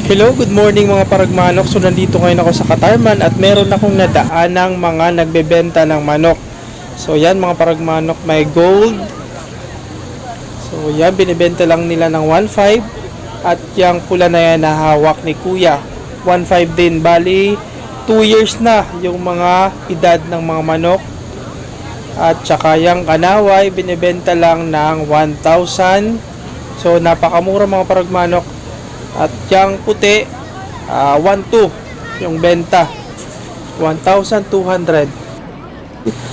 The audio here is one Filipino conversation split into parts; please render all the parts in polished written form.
Hello, good morning mga paragmanok. So nandito ngayon ako sa Katarman at meron akong nadaanang mga nagbebenta ng manok. So yan mga paragmanok, may gold. So yan, binibenta lang nila ng 1.5. At yung pula na yan na hawak ni Kuya, 1.5 din. Bali, 2 years na yung mga edad ng mga manok. At saka yung kanaway, binibenta lang ng 1,000. So napakamura mga paragmanok. At yung puti, 1.2 yung benta, 1,200.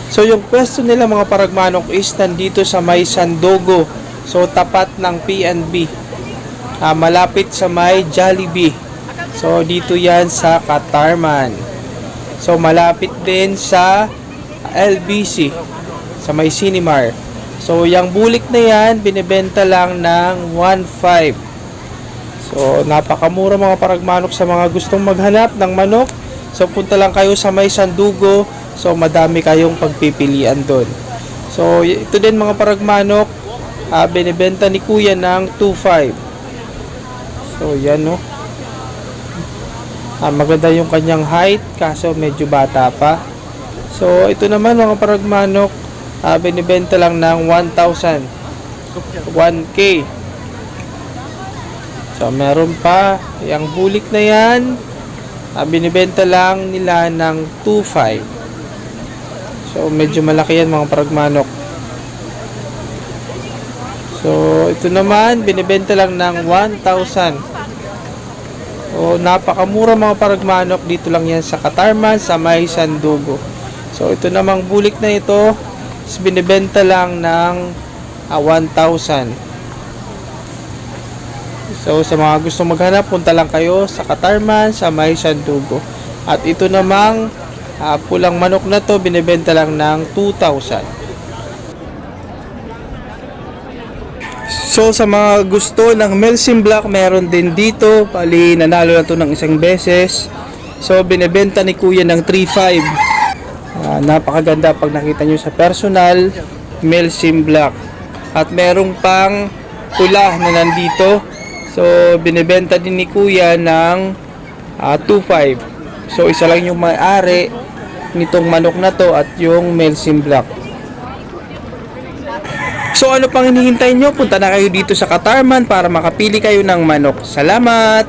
So yung pwesto nila mga paragmanok is nandito sa may Sandogo. So tapat ng PNB, malapit sa may Jollibee. So dito yan sa Katarman. So malapit din sa LBC, sa may Cinemar. So yung bulik na yan, binibenta lang ng 1.5. So, napakamura mga paragmanok sa mga gustong maghanap ng manok. So, punta lang kayo sa may Sandugo. So, madami kayong pagpipilian doon. So, ito din mga paragmanok, binibenta ni Kuya ng 2.5. So, yan no. Maganda yung kanyang height, kaso medyo bata pa. So, ito naman mga paragmanok, binibenta lang ng 1,000. 1K. So, meron pa, yung bulik na yan, binibenta lang nila ng 2.5. So, medyo malaki yan mga paragmanok. So, ito naman, binibenta lang ng 1,000. So, napakamura mga paragmanok, dito lang yan sa Katarman, sa may Sandugo. So, ito namang bulik na ito, binibenta lang ng 1,000. So, sa mga gusto maghanap, punta lang kayo sa Katarman, sa may Sandugo. At ito namang pulang manok na to, binibenta lang ng 2,000. So, sa mga gusto ng Melsim Black, meron din dito. Bali, nanalo na to ng isang beses. So, binibenta ni Kuya ng 3.5. Napakaganda pag nakita nyo sa personal, Melsim Black. At merong pang pula na nandito. So, binibenta din ni Kuya ng 2.5. So, isa lang yung may-ari nitong manok na to at yung Melsim Black. So, ano pang hinihintay nyo? Punta na kayo dito sa Katarman para makapili kayo ng manok. Salamat!